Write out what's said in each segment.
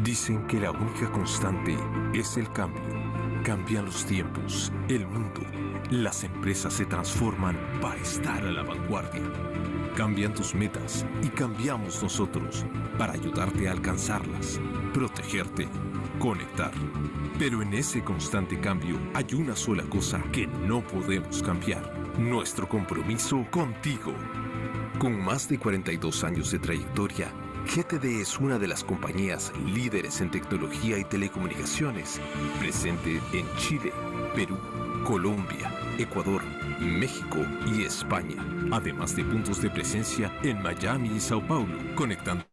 Dicen que la única constante es el cambio. Cambian los tiempos, el mundo, las empresas se transforman para estar a la vanguardia. Cambian tus metas y cambiamos nosotros para ayudarte a alcanzarlas, protegerte, conectar. Pero en ese constante cambio hay una sola cosa que no podemos cambiar: nuestro compromiso contigo. Con más de 42 años de trayectoria, GTD es una de las compañías líderes en tecnología y telecomunicaciones, presente en Chile, Perú, Colombia, Ecuador, México y España, además de puntos de presencia en Miami y Sao Paulo, conectando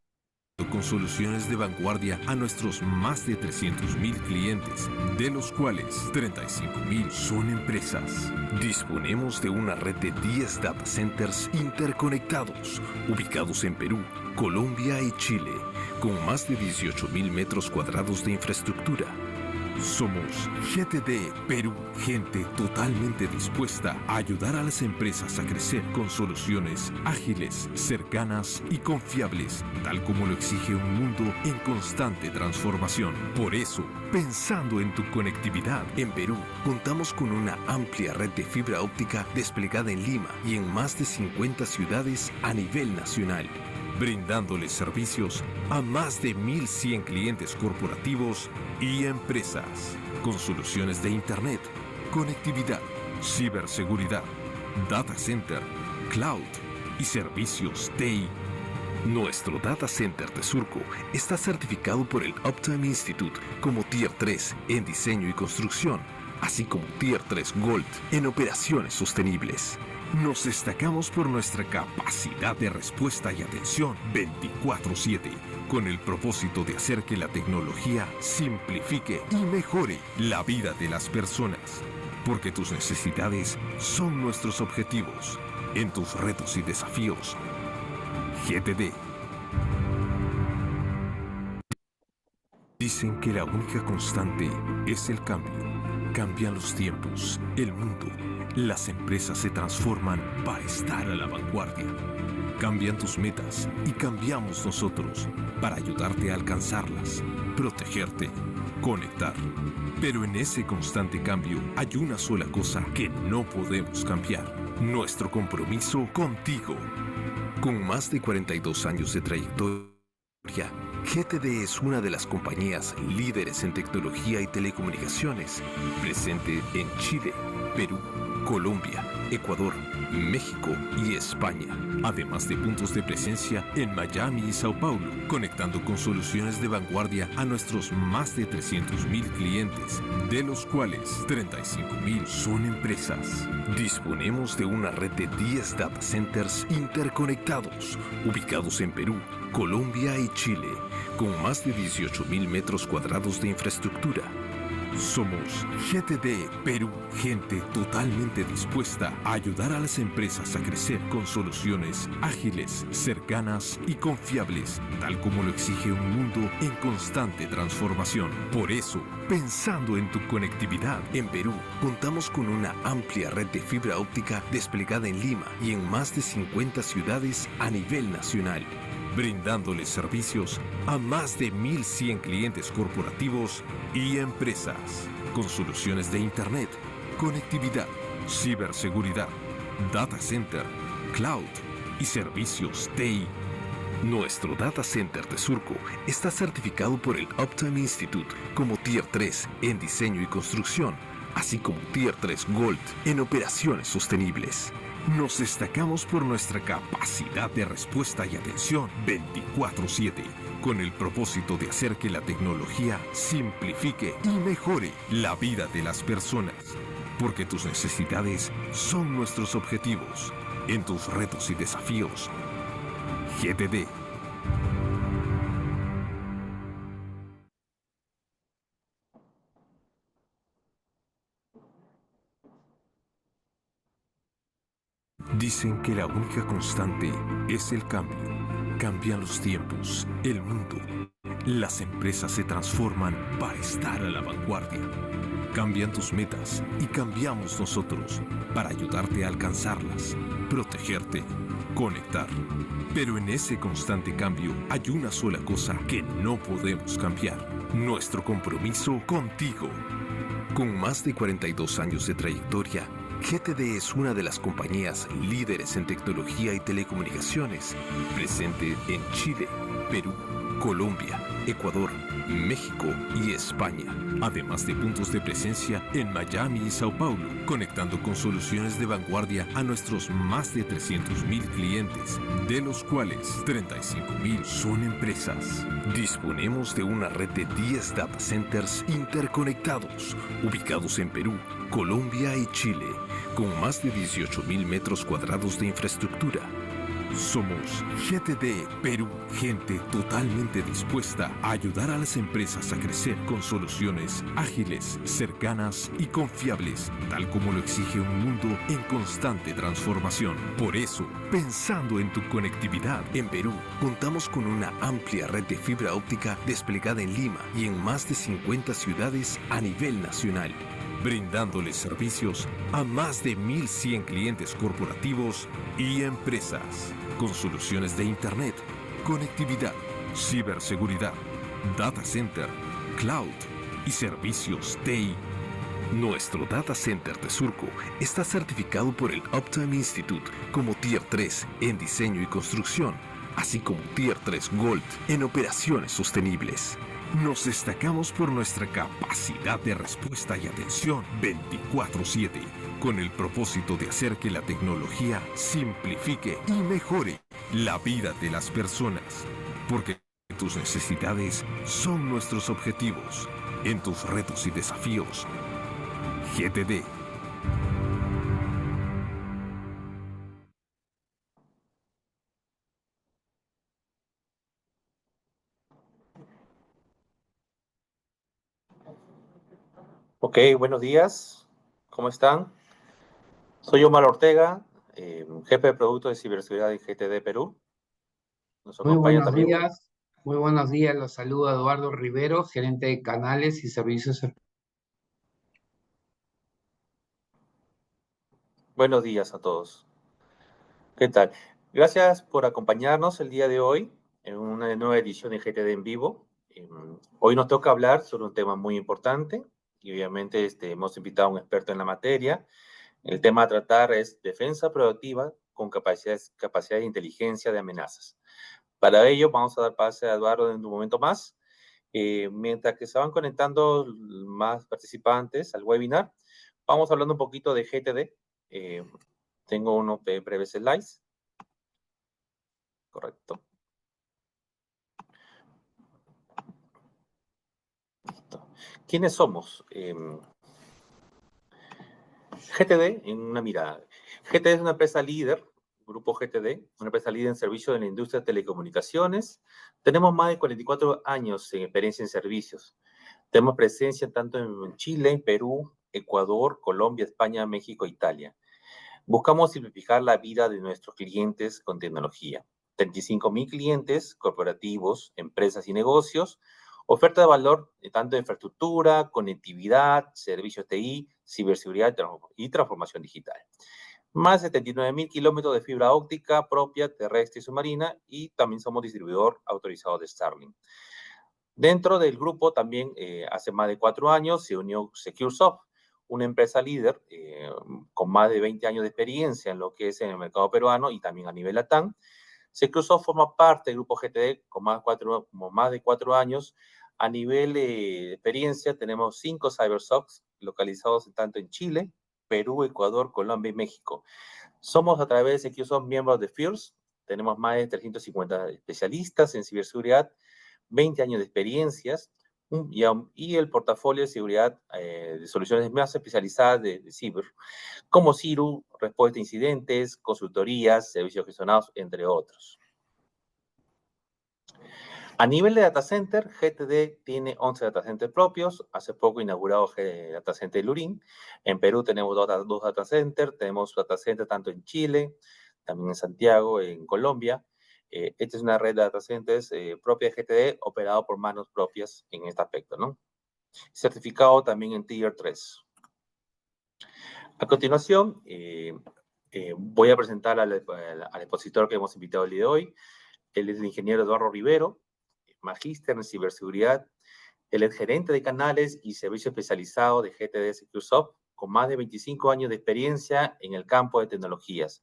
con soluciones de vanguardia a nuestros más de 300.000 clientes, de los cuales 35.000 son empresas. Disponemos de una red de 10 data centers interconectados, ubicados en Perú, Colombia y Chile, con más de 18.000 metros cuadrados de infraestructura. Somos GTD Perú, gente totalmente dispuesta a ayudar a las empresas a crecer con soluciones ágiles, cercanas y confiables, tal como lo exige un mundo en constante transformación. Por eso, pensando en tu conectividad, en Perú contamos con una amplia red de fibra óptica desplegada en Lima y en más de 50 ciudades a nivel nacional, brindándoles servicios a más de 1.100 clientes corporativos y empresas, con soluciones de Internet, conectividad, ciberseguridad, data center, cloud y servicios TI. Nuestro data center de Surco está certificado por el Uptime Institute como Tier 3 en diseño y construcción, así como Tier 3 Gold en operaciones sostenibles. Nos destacamos por nuestra capacidad de respuesta y atención 24/7, con el propósito de hacer que la tecnología simplifique y mejore la vida de las personas, porque tus necesidades son nuestros objetivos. En tus retos y desafíos, GTD. Dicen que la única constante es el cambio. Cambian los tiempos, el mundo, las empresas se transforman para estar a la vanguardia. Cambian tus metas y cambiamos nosotros para ayudarte a alcanzarlas, protegerte, conectar. Pero en ese constante cambio hay una sola cosa que no podemos cambiar: nuestro compromiso contigo. Con más de 42 años de trayectoria, GTD es una de las compañías líderes en tecnología y telecomunicaciones, presente en Chile, Perú, Colombia, Ecuador, México y España, además de puntos de presencia en Miami y Sao Paulo, conectando con soluciones de vanguardia a nuestros más de 300.000 clientes, de los cuales 35.000 son empresas. Disponemos de una red de 10 data centers interconectados, ubicados en Perú, Colombia y Chile, con más de 18.000 metros cuadrados de infraestructura. Somos GTD Perú, gente totalmente dispuesta a ayudar a las empresas a crecer con soluciones ágiles, cercanas y confiables, tal como lo exige un mundo en constante transformación. Por eso, pensando en tu conectividad, en Perú contamos con una amplia red de fibra óptica desplegada en Lima y en más de 50 ciudades a nivel nacional, brindándoles servicios a más de 1.100 clientes corporativos y empresas, con soluciones de Internet, conectividad, ciberseguridad, data center, cloud y servicios TI. Nuestro data center de Surco está certificado por el Uptime Institute como Tier 3 en diseño y construcción, así como Tier 3 Gold en operaciones sostenibles. Nos destacamos por nuestra capacidad de respuesta y atención 24/7, con el propósito de hacer que la tecnología simplifique y mejore la vida de las personas, porque tus necesidades son nuestros objetivos. En tus retos y desafíos, GTD. Dicen que la única constante es el cambio. Cambian los tiempos, el mundo, Las empresas se transforman para estar a la vanguardia. Cambian tus metas y cambiamos nosotros para ayudarte a alcanzarlas, protegerte, conectar. Pero en ese constante cambio hay una sola cosa que no podemos cambiar: nuestro compromiso contigo. Con más de 42 años de trayectoria, GTD es una de las compañías líderes en tecnología y telecomunicaciones, presente en Chile, Perú, Colombia, Ecuador, México y España, además de puntos de presencia en Miami y Sao Paulo, conectando con soluciones de vanguardia a nuestros más de 300.000 clientes, de los cuales 35.000 son empresas. Disponemos de una red de 10 data centers interconectados, ubicados en Perú, Colombia y Chile, con más de 18.000 metros cuadrados de infraestructura. Somos GTD Perú, gente totalmente dispuesta a ayudar a las empresas a crecer con soluciones ágiles, cercanas y confiables, tal como lo exige un mundo en constante transformación. Por eso, pensando en tu conectividad, en Perú contamos con una amplia red de fibra óptica desplegada en Lima y en más de 50 ciudades a nivel nacional, brindándoles servicios a más de 1.100 clientes corporativos y empresas, con soluciones de Internet, conectividad, ciberseguridad, data center, cloud y servicios TI. Nuestro data center de Surco está certificado por el Uptime Institute como Tier 3 en diseño y construcción, así como Tier 3 Gold en operaciones sostenibles. Nos destacamos por nuestra capacidad de respuesta y atención 24/7, con el propósito de hacer que la tecnología simplifique y mejore la vida de las personas, porque tus necesidades son nuestros objetivos. En tus retos y desafíos, GTD. Ok, buenos días. ¿Cómo están? Soy Omar Ortega, jefe de producto de ciberseguridad en GTD Perú. Nos Muy acompaña buenos también. días, muy buenos días. Los saluda Eduardo Rivero, gerente de canales y servicios. Buenos días a todos. ¿Qué tal? Gracias por acompañarnos el día de hoy en una nueva edición de GTD en vivo. Hoy nos toca hablar sobre un tema muy importante y obviamente hemos invitado a un experto en la materia. El tema a tratar es defensa proactiva con capacidad de inteligencia de amenazas. Para ello vamos a dar pase a Eduardo en un momento más. Mientras que se van conectando más participantes al webinar, vamos hablando un poquito de GTD. Tengo unos breves slides. Correcto. Listo. ¿Quiénes somos? GTD, en una mirada. GTD es una empresa líder, Grupo GTD, una empresa líder en servicios de la industria de telecomunicaciones. Tenemos más de 44 años en experiencia en servicios. Tenemos presencia tanto en Chile, Perú, Ecuador, Colombia, España, México, Italia. Buscamos simplificar la vida de nuestros clientes con tecnología. 35.000 clientes corporativos, empresas y negocios. Oferta de valor tanto de infraestructura, conectividad, servicios TI, ciberseguridad y transformación digital. Más de 79.000 kilómetros de fibra óptica propia, terrestre y submarina, y también somos distribuidor autorizado de Starlink. Dentro del grupo también hace más de 4 años se unió SecureSoft, una empresa líder con más de 20 años de experiencia en lo que es en el mercado peruano y también a nivel LATAM. SecureSoft forma parte del grupo GTD con más de 4 años. A nivel de experiencia tenemos 5 CyberSOCs localizados tanto en Chile, Perú, Ecuador, Colombia y México. Somos a través de SecureSoft miembros de FIRS. Tenemos más de 350 especialistas en ciberseguridad, 20 años de experiencias y el portafolio de seguridad de soluciones más especializadas de ciber, como CIRU, respuesta a incidentes, consultorías, servicios gestionados, entre otros. A nivel de data center, GTD tiene 11 data centers propios. Hace poco inaugurado Data Center Lurín. En Perú tenemos dos data centers. Tenemos data center tanto en Chile, también en Santiago, en Colombia. Esta es una red de data centers propia de GTD, operado por manos propias en este aspecto, ¿no? Certificado también en Tier 3. A continuación, voy a presentar al expositor que hemos invitado el día de hoy. Él es el ingeniero Eduardo Rivero, magíster en ciberseguridad. Él es gerente de canales y servicio especializado de GTD Securesoft, con más de 25 años de experiencia en el campo de tecnologías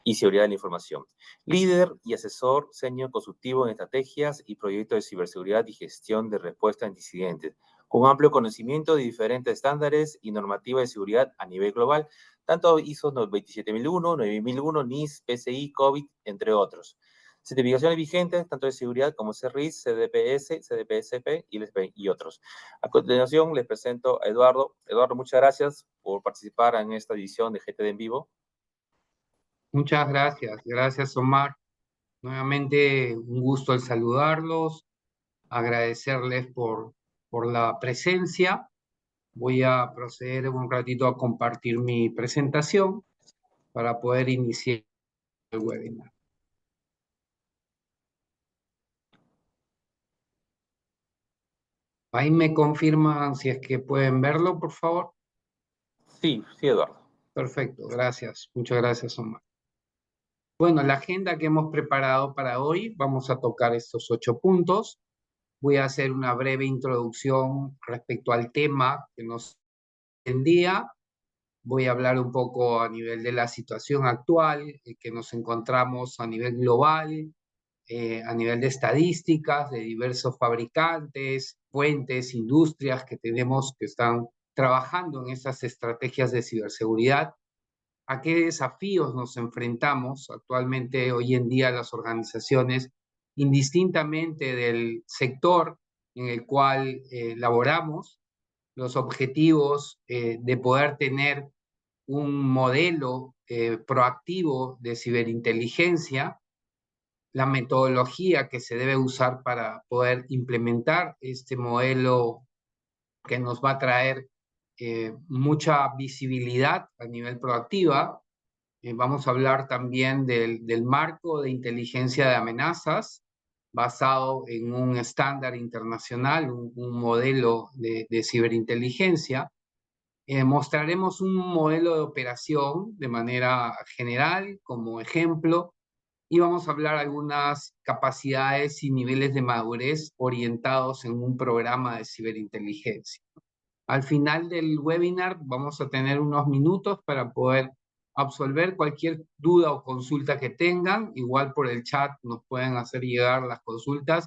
y seguridad de la información. Líder y asesor senior consultivo en estrategias y proyectos de ciberseguridad y gestión de respuesta a incidentes, con amplio conocimiento de diferentes estándares y normativas de seguridad a nivel global, tanto ISO 27001, 9001, NIST, PCI, COVID, entre otros. Certificaciones vigentes, tanto de seguridad como CRIS, CDPS, CDPSP y otros. A continuación, les presento a Eduardo. Eduardo, muchas gracias por participar en esta edición de GTD en vivo. Muchas gracias Omar. Nuevamente un gusto el saludarlos, agradecerles por la presencia. Voy a proceder un ratito a compartir mi presentación para poder iniciar el webinar. Ahí me confirman si es que pueden verlo, por favor. Sí, Eduardo. Perfecto, gracias. Muchas gracias, Omar. Bueno, la agenda que hemos preparado para hoy, vamos a tocar estos 8 puntos. Voy a hacer una breve introducción respecto al tema que nos en día. Voy a hablar un poco a nivel de la situación actual que nos encontramos a nivel global, a nivel de estadísticas de diversos fabricantes, fuentes, industrias que tenemos que están trabajando en estas estrategias de ciberseguridad. ¿A qué desafíos nos enfrentamos actualmente hoy en día las organizaciones, indistintamente del sector en el cual laboramos? Los objetivos de poder tener un modelo proactivo de ciberinteligencia, la metodología que se debe usar para poder implementar este modelo que nos va a traer mucha visibilidad a nivel proactiva. Vamos a hablar también del marco de inteligencia de amenazas basado en un estándar internacional, un modelo de ciberinteligencia. Mostraremos un modelo de operación de manera general como ejemplo y vamos a hablar algunas capacidades y niveles de madurez orientados en un programa de ciberinteligencia. Al final del webinar vamos a tener unos minutos para poder absolver cualquier duda o consulta que tengan. Igual por el chat nos pueden hacer llegar las consultas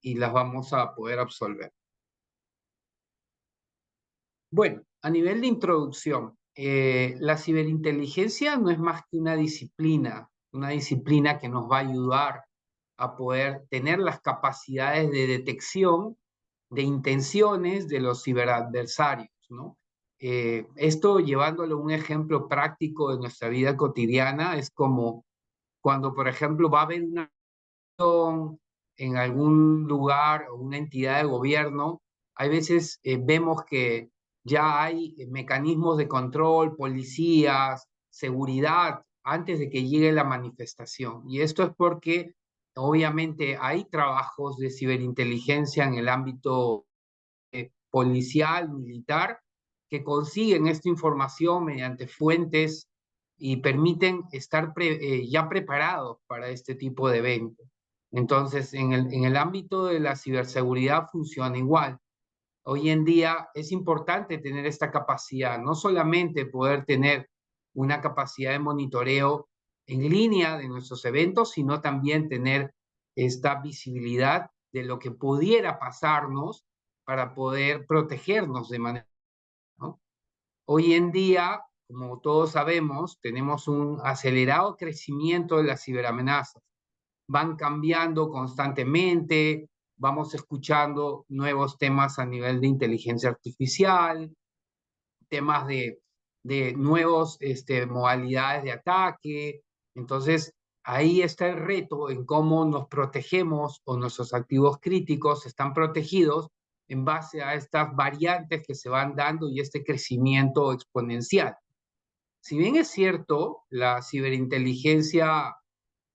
y las vamos a poder absolver. Bueno, a nivel de introducción, la ciberinteligencia no es más que una disciplina que nos va a ayudar a poder tener las capacidades de detección de intenciones de los ciberadversarios, ¿no? Esto llevándolo a un ejemplo práctico de nuestra vida cotidiana es como cuando, por ejemplo, va a haber una acción en algún lugar o una entidad de gobierno, hay veces vemos que ya hay mecanismos de control, policías, seguridad, antes de que llegue la manifestación. Y esto es porque obviamente hay trabajos de ciberinteligencia en el ámbito policial, militar, que consiguen esta información mediante fuentes y permiten estar ya preparados para este tipo de eventos. Entonces, en el ámbito de la ciberseguridad funciona igual. Hoy en día es importante tener esta capacidad, no solamente poder tener una capacidad de monitoreo en línea de nuestros eventos, sino también tener esta visibilidad de lo que pudiera pasarnos para poder protegernos de manera, ¿no? Hoy en día, como todos sabemos, tenemos un acelerado crecimiento de las ciberamenazas. Van cambiando constantemente, vamos escuchando nuevos temas a nivel de inteligencia artificial, temas de nuevos modalidades de ataque. Entonces, ahí está el reto en cómo nos protegemos o nuestros activos críticos están protegidos en base a estas variantes que se van dando y este crecimiento exponencial. Si bien es cierto, la ciberinteligencia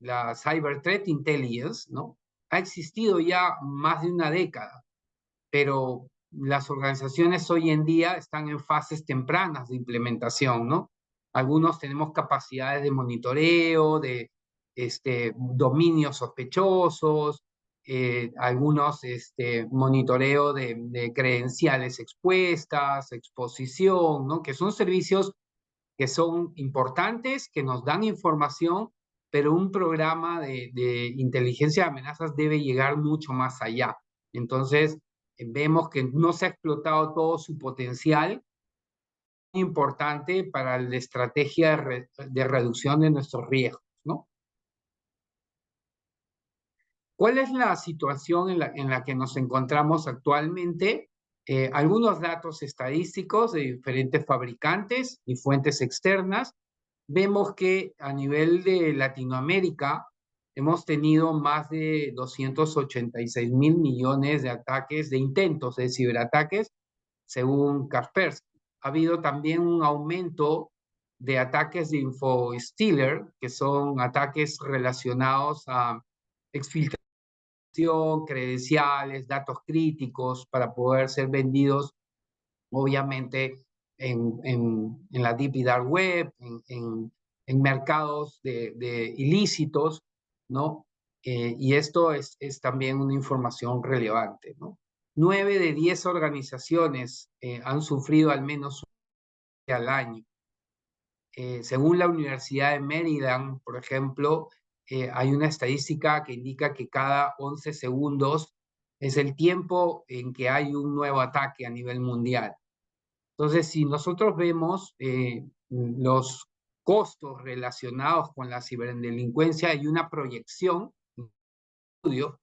la Cyber Threat Intelligence, ¿no? Ha existido ya más de una década, pero las organizaciones hoy en día están en fases tempranas de implementación, ¿no? Algunos tenemos capacidades de monitoreo, de dominios sospechosos, algunos monitoreo de credenciales expuestas, exposición, ¿no? Que son servicios que son importantes, que nos dan información, pero un programa de inteligencia de amenazas debe llegar mucho más allá. Entonces, vemos que no se ha explotado todo su potencial importante para la estrategia de reducción de nuestros riesgos, ¿no? ¿Cuál es la situación en la que nos encontramos actualmente? Algunos datos estadísticos de diferentes fabricantes y fuentes externas. Vemos que a nivel de Latinoamérica hemos tenido más de 286 mil millones de ataques, de intentos de ciberataques, según Kaspersky. Ha habido también un aumento de ataques de InfoStealer, que son ataques relacionados a exfiltración, credenciales, datos críticos para poder ser vendidos, obviamente, en la Deep y Dark Web, en mercados de ilícitos, ¿no? Y esto es también una información relevante, ¿no? 9 de 10 organizaciones han sufrido al menos al año. Según la Universidad de Maryland, por ejemplo, hay una estadística que indica que cada 11 segundos es el tiempo en que hay un nuevo ataque a nivel mundial. Entonces, si nosotros vemos los costos relacionados con la ciberdelincuencia, hay una proyección, un estudio,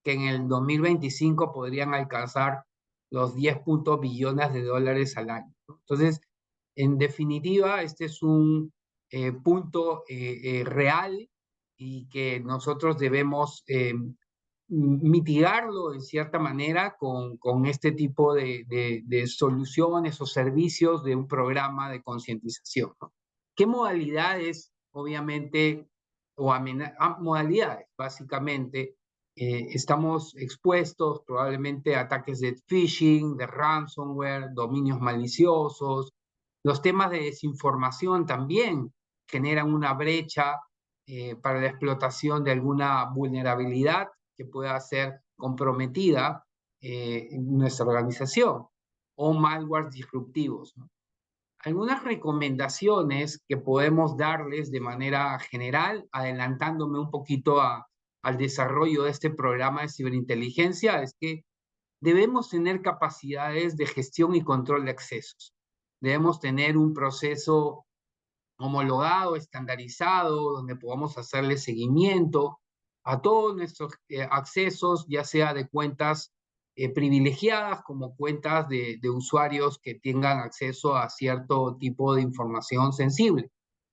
que en el 2025 podrían alcanzar los 10 billones de dólares al año, ¿no? Entonces, en definitiva, este es un punto real y que nosotros debemos mitigarlo en cierta manera con este tipo de soluciones o servicios de un programa de concientización, ¿no? ¿Qué modalidades, obviamente, o modalidades, básicamente, estamos expuestos probablemente a ataques de phishing, de ransomware, dominios maliciosos? Los temas de desinformación también generan una brecha para la explotación de alguna vulnerabilidad que pueda ser comprometida en nuestra organización, o malwares disruptivos, ¿no? Algunas recomendaciones que podemos darles de manera general, adelantándome un poquito al desarrollo de este programa de ciberinteligencia, es que debemos tener capacidades de gestión y control de accesos. Debemos tener un proceso homologado, estandarizado, donde podamos hacerle seguimiento a todos nuestros accesos, ya sea de cuentas privilegiadas como cuentas de usuarios que tengan acceso a cierto tipo de información sensible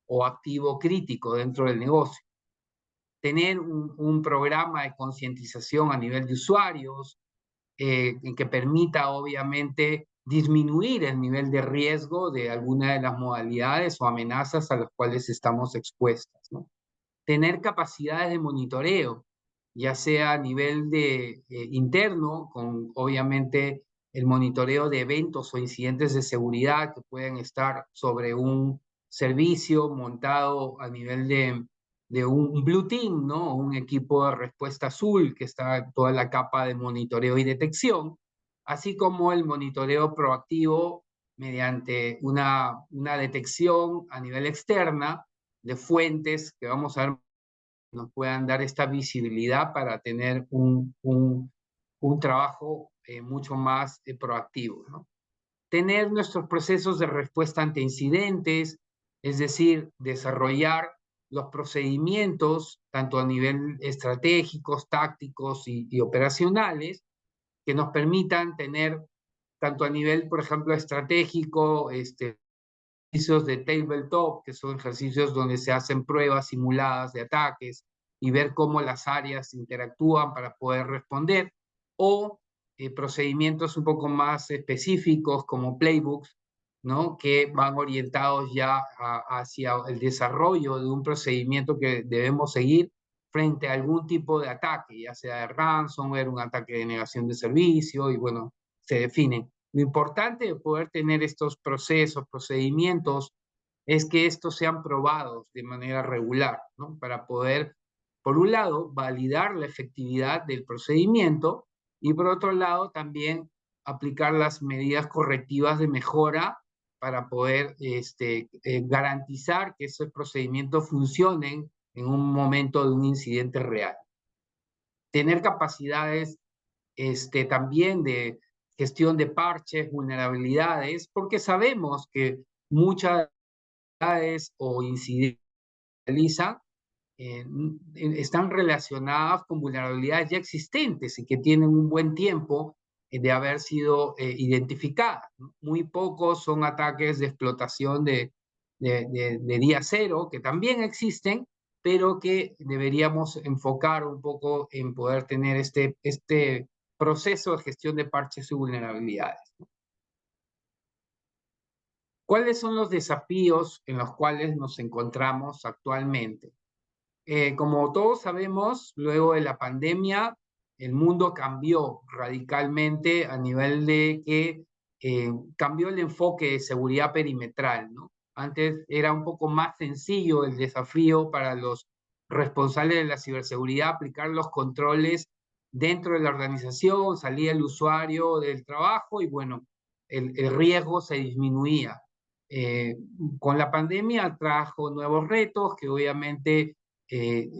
o activo crítico dentro del negocio. Tener un programa de concientización a nivel de usuarios que permita, obviamente, disminuir el nivel de riesgo de alguna de las modalidades o amenazas a las cuales estamos expuestas, ¿no? Tener capacidades de monitoreo, ya sea a nivel de interno, con obviamente el monitoreo de eventos o incidentes de seguridad que pueden estar sobre un servicio montado a nivel de un Blue Team, ¿no? Un equipo de respuesta azul que está toda la capa de monitoreo y detección, así como el monitoreo proactivo mediante una detección a nivel externa de fuentes que vamos a ver nos puedan dar esta visibilidad para tener un trabajo mucho más proactivo, ¿no? Tener nuestros procesos de respuesta ante incidentes, es decir, desarrollar los procedimientos, tanto a nivel estratégicos, tácticos y operacionales, que nos permitan tener, tanto a nivel, por ejemplo, estratégico, ejercicios de tabletop, que son ejercicios donde se hacen pruebas simuladas de ataques y ver cómo las áreas interactúan para poder responder, o procedimientos un poco más específicos como playbooks, ¿no? Que van orientados ya hacia el desarrollo de un procedimiento que debemos seguir frente a algún tipo de ataque, ya sea de ransomware, un ataque de negación de servicio, y bueno, se definen. Lo importante de poder tener estos procesos, procedimientos, es que estos sean probados de manera regular, ¿no? Para poder, por un lado, validar la efectividad del procedimiento y por otro lado también aplicar las medidas correctivas de mejora para poder garantizar que esos procedimientos funcionen en un momento de un incidente real. Tener capacidades también de gestión de parches, vulnerabilidades, porque sabemos que muchas o incidentes están relacionadas con vulnerabilidades ya existentes y que tienen un buen tiempo de haber sido identificadas. Muy pocos son ataques de explotación de día cero, que también existen, pero que deberíamos enfocar un poco en poder tener este proceso de gestión de parches y vulnerabilidades. ¿Cuáles son los desafíos en los cuales nos encontramos actualmente? Como todos sabemos, luego de la pandemia, el mundo cambió radicalmente a nivel de que cambió el enfoque de seguridad perimetral, ¿no? Antes era un poco más sencillo el desafío para los responsables de la ciberseguridad aplicar los controles dentro de la organización, salía el usuario del trabajo y bueno, el riesgo se disminuía. Eh, con la pandemia trajo nuevos retos que obviamente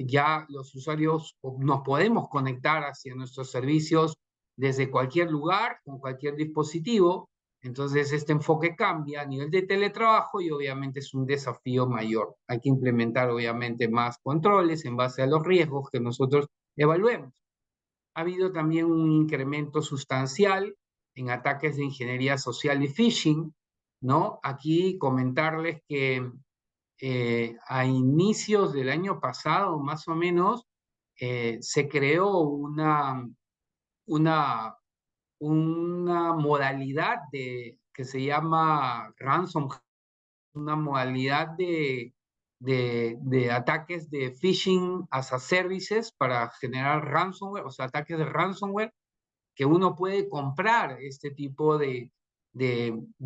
ya los usuarios nos podemos conectar hacia nuestros servicios desde cualquier lugar, con cualquier dispositivo. Entonces, este enfoque cambia a nivel de teletrabajo y obviamente es un desafío mayor. Hay que implementar obviamente más controles en base a los riesgos que nosotros evaluemos. Ha habido también un incremento sustancial en ataques de ingeniería social y phishing, ¿no? Aquí comentarles que a inicios del año pasado, más o menos, se creó una, una modalidad que se llama ransom, una modalidad de ataques de phishing as a services para generar ransomware, o sea, ataques de ransomware, que uno puede comprar este tipo de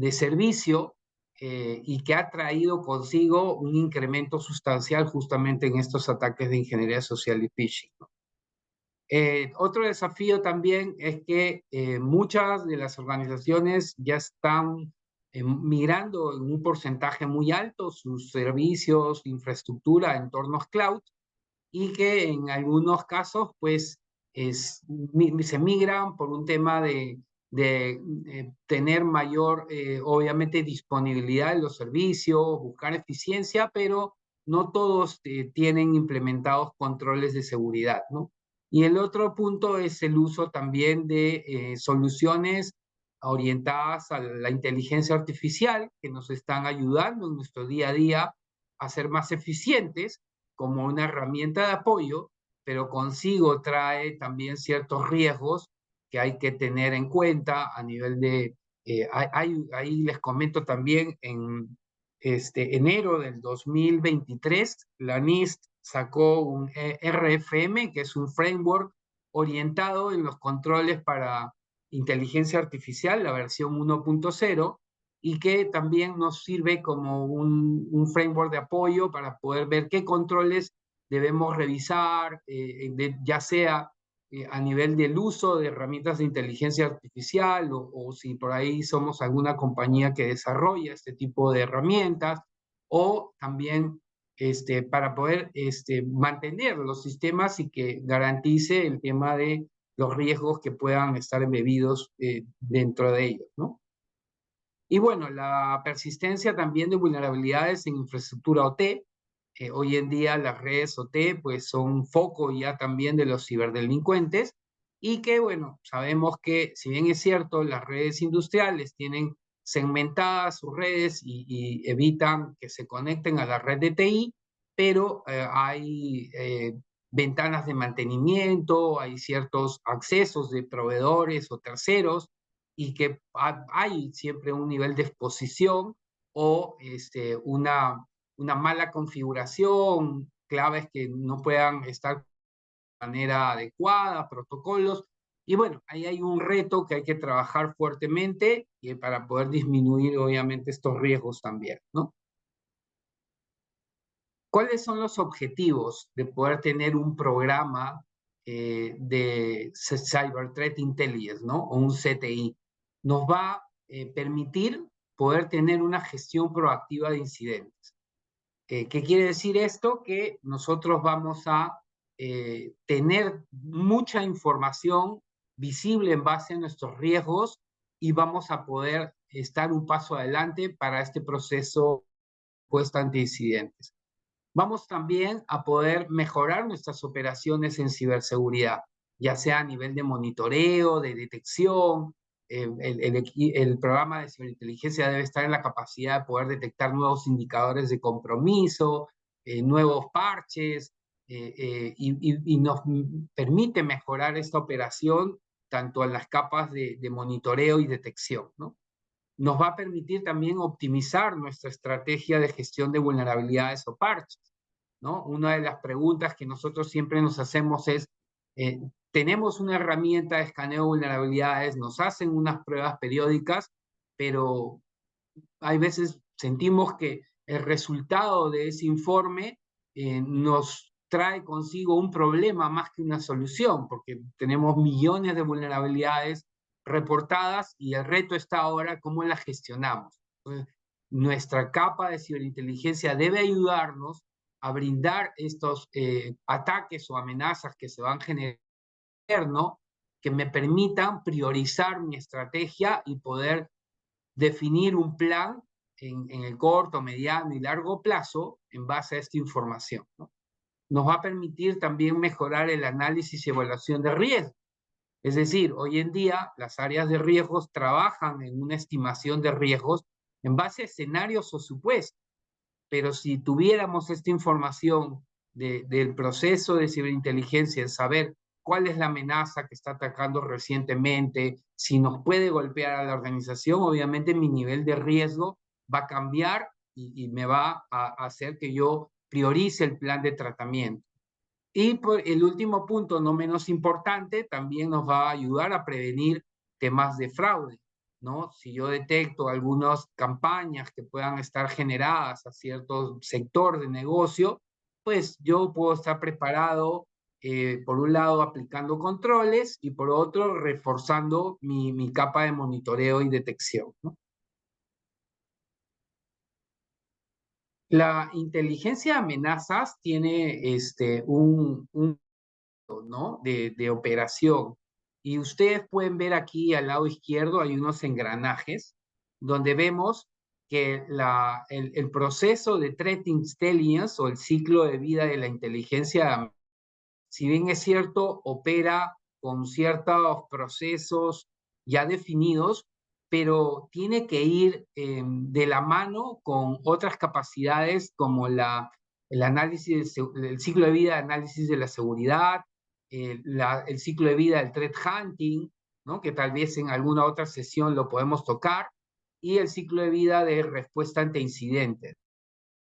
servicio y que ha traído consigo un incremento sustancial justamente en estos ataques de ingeniería social y phishing, ¿no? Otro desafío también es que muchas de las organizaciones ya están migrando en un porcentaje muy alto sus servicios, infraestructura, entornos cloud, y que en algunos casos pues se migran por un tema de tener mayor, obviamente, disponibilidad de los servicios, buscar eficiencia, pero no todos tienen implementados controles de seguridad, ¿no? Y el otro punto es el uso también de soluciones orientadas a la inteligencia artificial que nos están ayudando en nuestro día a día a ser más eficientes como una herramienta de apoyo, pero consigo trae también ciertos riesgos que hay que tener en cuenta a nivel de, ahí les comento también, en enero del 2023, la NIST sacó un RFM, que es un framework orientado en los controles para inteligencia artificial, la versión 1.0, y que también nos sirve como un framework de apoyo para poder ver qué controles debemos revisar, ya sea a nivel del uso de herramientas de inteligencia artificial o si por ahí somos alguna compañía que desarrolla este tipo de herramientas, o también para poder mantener los sistemas y que garantice el tema de los riesgos que puedan estar embebidos dentro de ellos, ¿no? Y bueno, la persistencia también de vulnerabilidades en infraestructura OT. Hoy en día las redes OT pues son foco ya también de los ciberdelincuentes y que bueno, sabemos que si bien es cierto, las redes industriales tienen segmentadas sus redes y evitan que se conecten a la red de TI, pero hay ventanas de mantenimiento, hay ciertos accesos de proveedores o terceros y que hay siempre un nivel de exposición o una mala configuración, claves que no puedan estar manera adecuada, protocolos. Y bueno, ahí hay un reto que hay que trabajar fuertemente para poder disminuir, obviamente, estos riesgos también, ¿no? ¿Cuáles son los objetivos de poder tener un programa de Cyber Threat Intelligence, ¿no? O un CTI? Nos va a permitir poder tener una gestión proactiva de incidentes. ¿Qué quiere decir esto? Que nosotros vamos a tener mucha información visible en base a nuestros riesgos y vamos a poder estar un paso adelante para este proceso puesto ante incidentes. Vamos también a poder mejorar nuestras operaciones en ciberseguridad, ya sea a nivel de monitoreo, de detección. El programa de ciberinteligencia debe estar en la capacidad de poder detectar nuevos indicadores de compromiso, nuevos parches, y nos permite mejorar esta operación tanto en las capas de monitoreo y detección, ¿no? Nos va a permitir también optimizar nuestra estrategia de gestión de vulnerabilidades o parches, ¿no? Una de las preguntas que nosotros siempre nos hacemos es, tenemos una herramienta de escaneo de vulnerabilidades, nos hacen unas pruebas periódicas, pero hay veces sentimos que el resultado de ese informe nos trae consigo un problema más que una solución, porque tenemos millones de vulnerabilidades reportadas y el reto está ahora cómo las gestionamos. Entonces, nuestra capa de ciberinteligencia debe ayudarnos a brindar estos ataques o amenazas que se van generando, ¿no? Que me permitan priorizar mi estrategia y poder definir un plan en el corto, mediano y largo plazo en base a esta información, ¿no? Nos va a permitir también mejorar el análisis y evaluación de riesgo. Es decir, hoy en día las áreas de riesgos trabajan en una estimación de riesgos en base a escenarios o supuestos, pero si tuviéramos esta información del proceso de ciberinteligencia, en saber cuál es la amenaza que está atacando recientemente, si nos puede golpear a la organización, obviamente mi nivel de riesgo va a cambiar y me va a hacer que yo priorice el plan de tratamiento. Y por el último punto, no menos importante, también nos va a ayudar a prevenir temas de fraude, ¿no? Si yo detecto algunas campañas que puedan estar generadas a cierto sector de negocio, pues yo puedo estar preparado, por un lado, aplicando controles y por otro, reforzando mi capa de monitoreo y detección, ¿no? La inteligencia de amenazas tiene ¿no? de operación. Y ustedes pueden ver aquí al lado izquierdo hay unos engranajes donde vemos que el proceso de Threat Intelligence o el ciclo de vida de la inteligencia, si bien es cierto, opera con ciertos procesos ya definidos, pero tiene que ir de la mano con otras capacidades como el análisis, el ciclo de vida de análisis de la seguridad, el ciclo de vida del threat hunting, ¿no? Que tal vez en alguna otra sesión lo podemos tocar, y el ciclo de vida de respuesta ante incidentes.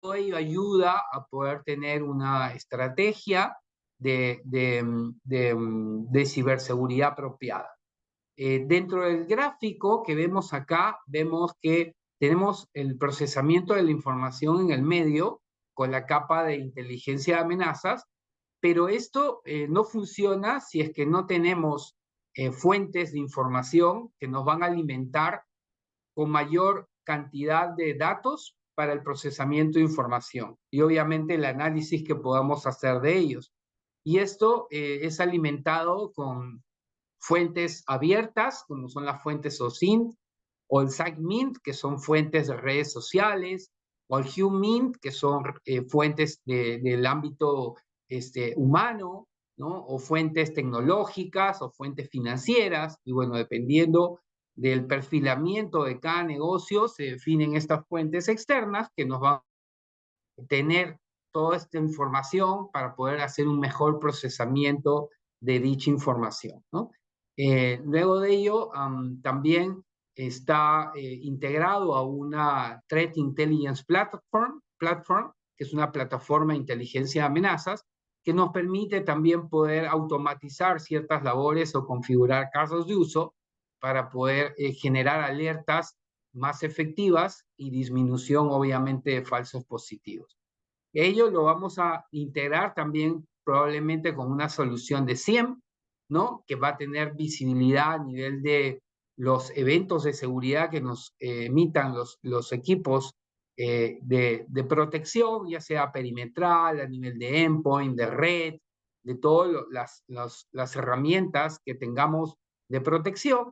Todo ello ayuda a poder tener una estrategia de ciberseguridad apropiada. Dentro del gráfico que vemos acá, vemos que tenemos el procesamiento de la información en el medio con la capa de inteligencia de amenazas, pero esto no funciona si es que no tenemos fuentes de información que nos van a alimentar con mayor cantidad de datos para el procesamiento de información y obviamente el análisis que podamos hacer de ellos. Y esto es alimentado con fuentes abiertas, como son las fuentes OSINT, o el SiteMint, que son fuentes de redes sociales, o el HuMint, que son fuentes del ámbito humano, ¿no? O fuentes tecnológicas o fuentes financieras, y bueno, dependiendo del perfilamiento de cada negocio, se definen estas fuentes externas que nos van a tener toda esta información para poder hacer un mejor procesamiento de dicha información, ¿no? Luego de ello, también está integrado a una Threat Intelligence Platform, que es una plataforma de inteligencia de amenazas, que nos permite también poder automatizar ciertas labores o configurar casos de uso para poder generar alertas más efectivas y disminución, obviamente, de falsos positivos. Ello lo vamos a integrar también probablemente con una solución de SIEM, ¿no? Que va a tener visibilidad a nivel de los eventos de seguridad que nos emitan los equipos de protección, ya sea perimetral, a nivel de endpoint, de red, de todas las herramientas que tengamos de protección,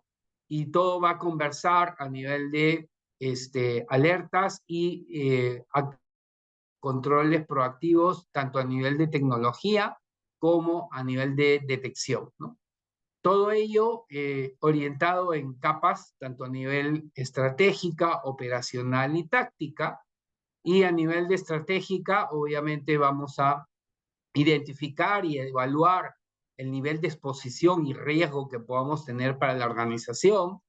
y todo va a conversar a nivel de alertas y controles proactivos, tanto a nivel de tecnología como a nivel de detección, ¿no? Todo ello orientado en capas, tanto a nivel estratégica, operacional y táctica. Y a nivel de estratégica, obviamente vamos a identificar y evaluar el nivel de exposición y riesgo que podamos tener para la organización.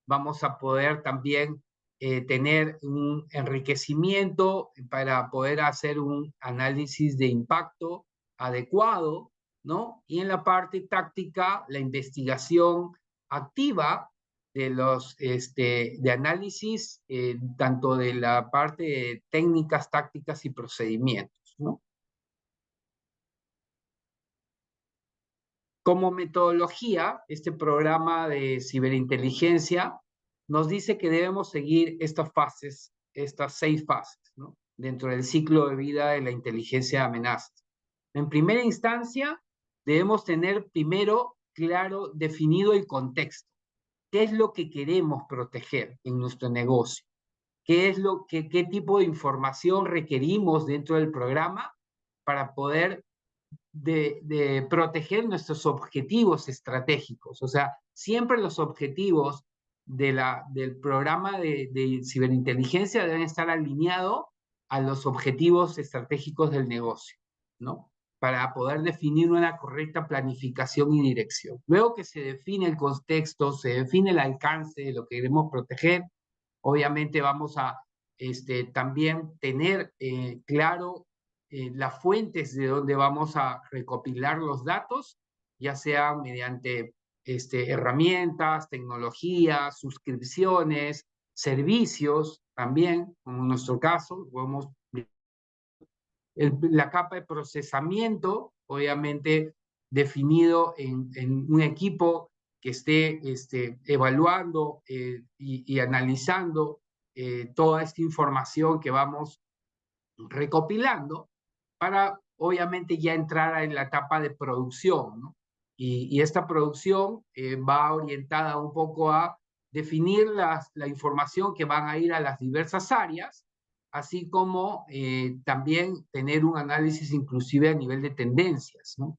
Vamos a poder también tener un enriquecimiento para poder hacer un análisis de impacto adecuado, ¿no? Y en la parte táctica, la investigación activa de de análisis, tanto de la parte de técnicas, tácticas y procedimientos, ¿no? Como metodología, este programa de ciberinteligencia nos dice que debemos seguir estas fases, estas 6 fases, ¿no? Dentro del ciclo de vida de la inteligencia de amenazas. En primera instancia, debemos tener primero claro, definido el contexto. ¿Qué es lo que queremos proteger en nuestro negocio? ¿Qué tipo de información requerimos dentro del programa para poder de proteger nuestros objetivos estratégicos? O sea, siempre los objetivos del programa de ciberinteligencia deben estar alineados a los objetivos estratégicos del negocio, ¿no? Para poder definir una correcta planificación y dirección. Luego que se define el contexto, se define el alcance de lo que queremos proteger, obviamente vamos a también tener claro las fuentes de donde vamos a recopilar los datos, ya sea mediante herramientas, tecnologías, suscripciones, servicios también, como en nuestro caso, podemos la capa de procesamiento, obviamente definido en un equipo que esté evaluando y analizando toda esta información que vamos recopilando para, obviamente, ya entrar en la etapa de producción, ¿no? Y esta producción va orientada un poco a definir la información que van a ir a las diversas áreas, así como también tener un análisis inclusive a nivel de tendencias, ¿no?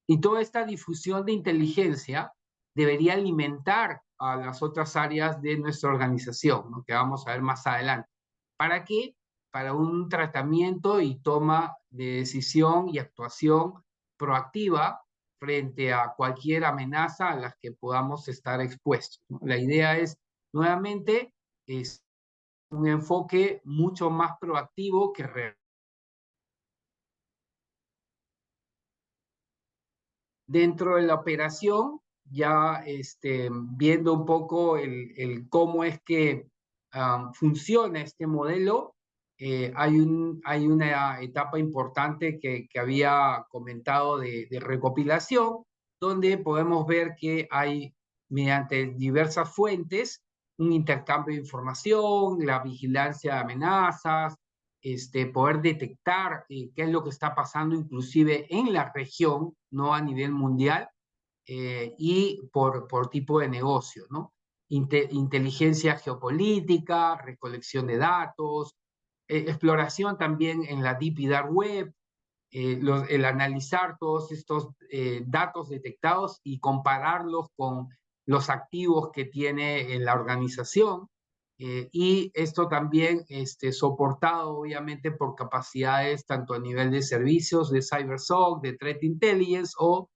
Y toda esta difusión de inteligencia debería alimentar a las otras áreas de nuestra organización, ¿no? Que vamos a ver más adelante. ¿Para qué? Para un tratamiento y toma de decisión y actuación proactiva frente a cualquier amenaza a la que podamos estar expuestos, ¿no? La idea es, nuevamente, es un enfoque mucho más proactivo que real. Dentro de la operación, ya viendo un poco el cómo es que funciona este modelo, hay una etapa importante que había comentado de recopilación, donde podemos ver que hay, mediante diversas fuentes, un intercambio de información, la vigilancia de amenazas, poder detectar qué es lo que está pasando inclusive en la región, no a nivel mundial, y por tipo de negocio, ¿no? Inteligencia geopolítica, recolección de datos, exploración también en la Deep y Dark Web, el analizar todos estos datos detectados y compararlos con los activos que tiene la organización, y esto también soportado obviamente por capacidades tanto a nivel de servicios de CyberSOC, de Threat Intelligence, o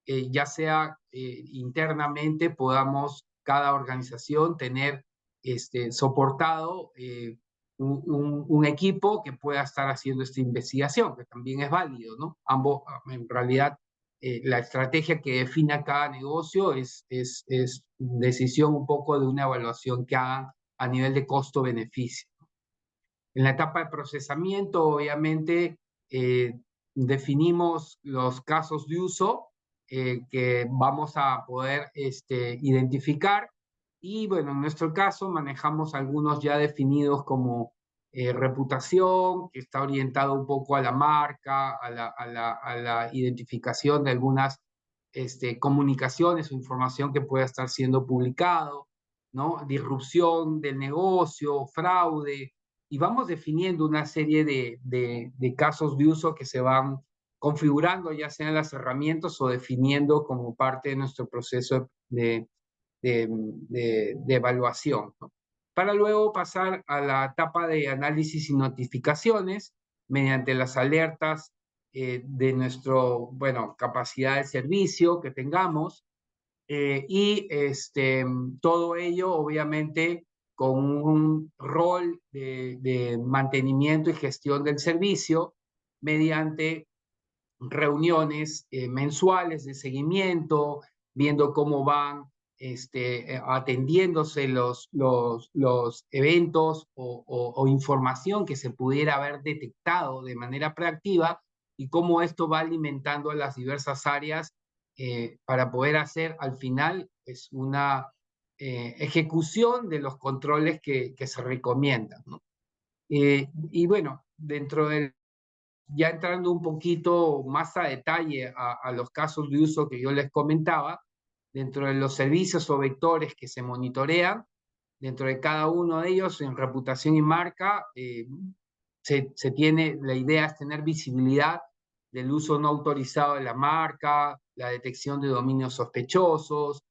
ya sea internamente podamos cada organización tener soportado un equipo que pueda estar haciendo esta investigación, que también es válido, ¿no? Ambos, en realidad, la estrategia que define cada negocio es decisión un poco de una evaluación que hagan a nivel de costo-beneficio. En la etapa de procesamiento, obviamente, definimos los casos de uso que vamos a poder identificar. Y bueno, en nuestro caso manejamos algunos ya definidos como reputación, que está orientado un poco a la marca, a la identificación de algunas comunicaciones o información que pueda estar siendo publicado, ¿no? Disrupción del negocio, fraude, y vamos definiendo una serie de casos de uso que se van configurando, ya sean las herramientas o definiendo como parte de nuestro proceso de evaluación, ¿no? Para luego pasar a la etapa de análisis y notificaciones mediante las alertas de nuestro, bueno, capacidad de servicio que tengamos, y todo ello obviamente con un rol de mantenimiento y gestión del servicio mediante reuniones mensuales de seguimiento, viendo cómo van atendiéndose los eventos o información que se pudiera haber detectado de manera proactiva y cómo esto va alimentando a las diversas áreas para poder hacer al final pues, una ejecución de los controles que se recomiendan, ¿no? Y bueno, dentro del ya entrando un poquito más a detalle a los casos de uso que yo les comentaba, dentro de los servicios o vectores que se monitorean, dentro de cada uno de ellos, en reputación y marca, se tiene, la idea es tener visibilidad del uso no autorizado de la marca, la detección de dominios sospechosos,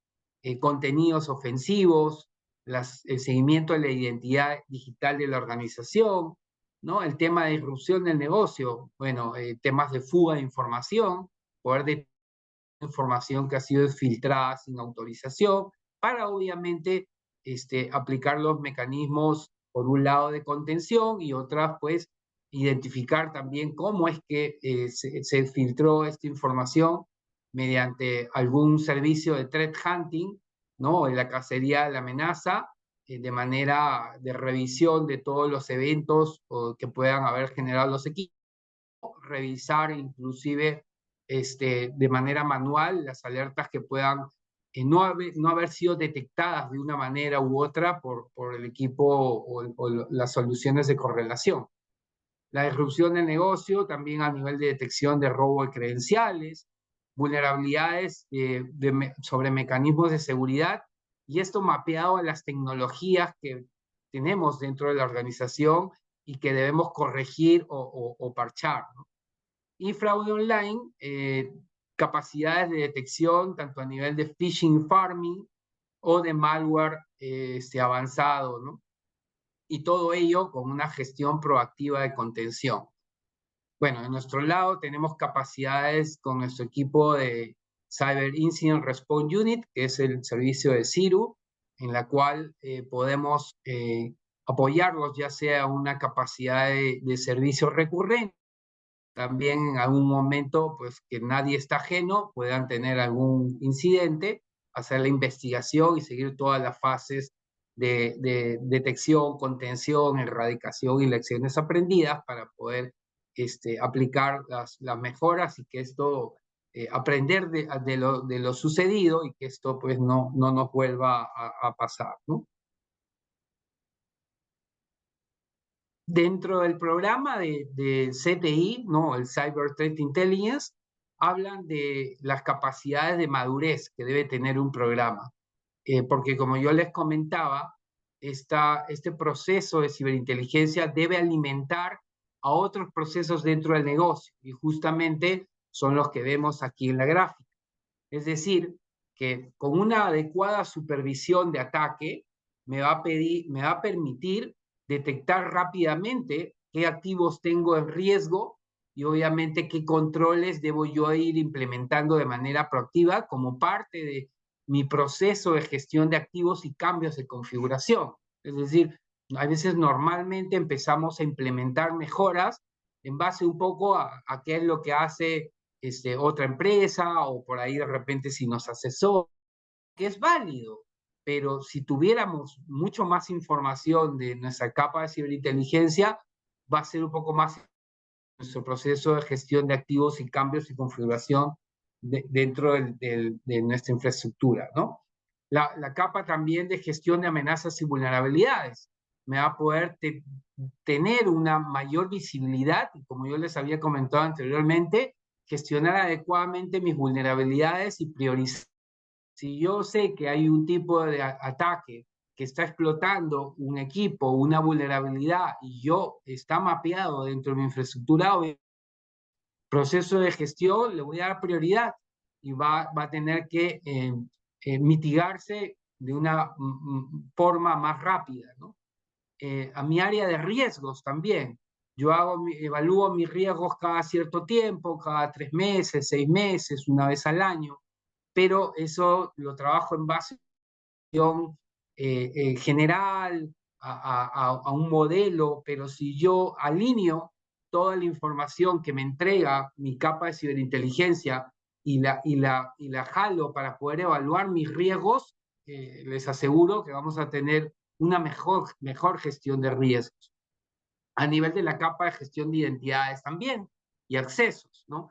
contenidos ofensivos, el seguimiento de la identidad digital de la organización, ¿no? El tema de disrupción del negocio, bueno, temas de fuga de información, poder detectar información que ha sido filtrada sin autorización, para obviamente aplicar los mecanismos, por un lado, de contención y otras, pues, identificar también cómo es que se filtró esta información mediante algún servicio de threat hunting, ¿no? En la cacería de la amenaza, de manera de revisión de todos los eventos que puedan haber generado los equipos, revisar inclusive de manera manual las alertas que puedan no haber sido detectadas de una manera u otra por el equipo o las soluciones de correlación. La disrupción del negocio también a nivel de detección de robo de credenciales, vulnerabilidades sobre mecanismos de seguridad, y esto mapeado a las tecnologías que tenemos dentro de la organización y que debemos corregir o parchar, ¿no? Y fraude online, capacidades de detección tanto a nivel de phishing farming o de malware avanzado, ¿no? Y todo ello con una gestión proactiva de contención. Bueno, en nuestro lado tenemos capacidades con nuestro equipo de Cyber Incident Response Unit, que es el servicio de CIRU, en la cual podemos apoyarlos ya sea una capacidad de servicio recurrente, también en algún momento, pues que nadie está ajeno, puedan tener algún incidente, hacer la investigación y seguir todas las fases de detección, contención, erradicación y lecciones aprendidas para poder aplicar las mejoras y que esto, aprender de lo sucedido y que esto pues no nos vuelva a pasar, ¿no? Dentro del programa de CTI, ¿no? El Cyber Threat Intelligence, hablan de las capacidades de madurez que debe tener un programa. Porque como yo les comentaba, este proceso de ciberinteligencia debe alimentar a otros procesos dentro del negocio, y justamente son los que vemos aquí en la gráfica. Es decir, que con una adecuada supervisión de ataque me va a permitir detectar rápidamente qué activos tengo en riesgo y obviamente qué controles debo yo ir implementando de manera proactiva como parte de mi proceso de gestión de activos y cambios de configuración. Es decir, A veces normalmente empezamos a implementar mejoras en base un poco a qué es lo que hace otra empresa o por ahí de repente si nos asesora, que es válido, pero si tuviéramos mucho más información de nuestra capa de ciberinteligencia, va a ser un poco más nuestro proceso de gestión de activos y cambios y configuración dentro de nuestra infraestructura, ¿no? La capa también de gestión de amenazas y vulnerabilidades me va a poder tener una mayor visibilidad y, como yo les había comentado anteriormente, gestionar adecuadamente mis vulnerabilidades y priorizar. Si yo sé que hay un tipo de ataque que está explotando un equipo, una vulnerabilidad, y yo está mapeado dentro de mi infraestructura, proceso de gestión, le voy a dar prioridad y va a tener que mitigarse de una forma más rápida, ¿no? A mi área de riesgos también. Yo evalúo mis riesgos cada cierto tiempo, cada 3 meses, 6 meses, una vez al año, pero eso lo trabajo en base a general, a un modelo, pero si yo alineo toda la información que me entrega mi capa de ciberinteligencia y la jalo para poder evaluar mis riesgos, les aseguro que vamos a tener una mejor gestión de riesgos. A nivel de la capa de gestión de identidades también y accesos, ¿no?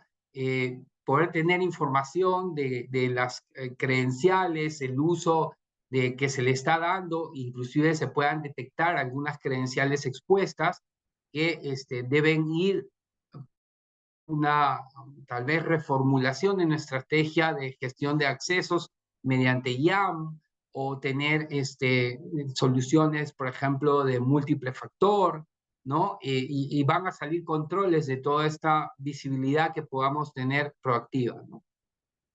Poder tener información de las credenciales, el uso de que se le está dando, inclusive se puedan detectar algunas credenciales expuestas que deben ir una tal vez reformulación en nuestra estrategia de gestión de accesos mediante IAM o tener soluciones, por ejemplo, de múltiple factor, ¿no? Y van a salir controles de toda esta visibilidad que podamos tener proactiva, ¿no?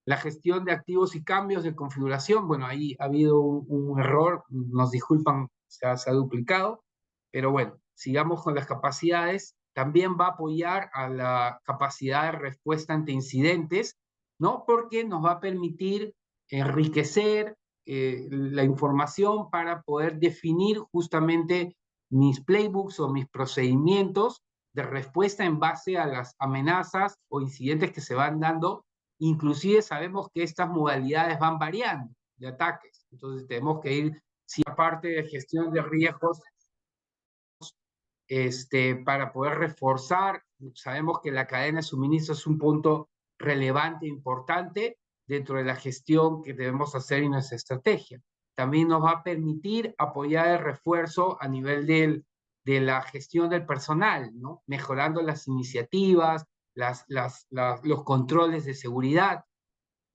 La gestión de activos y cambios de configuración, bueno, ahí ha habido un error, nos disculpan, se ha duplicado, pero bueno, sigamos con las capacidades. También va a apoyar a la capacidad de respuesta ante incidentes, ¿no? Porque nos va a permitir enriquecer la información para poder definir justamente mis playbooks o mis procedimientos de respuesta en base a las amenazas o incidentes que se van dando. Inclusive sabemos que estas modalidades van variando de ataques, entonces tenemos que ir, si aparte de gestión de riesgos, para poder reforzar, sabemos que la cadena de suministro es un punto relevante e importante dentro de la gestión que debemos hacer en nuestra estrategia. También nos va a permitir apoyar el refuerzo a nivel de la gestión del personal, ¿no? Mejorando las iniciativas, los controles de seguridad,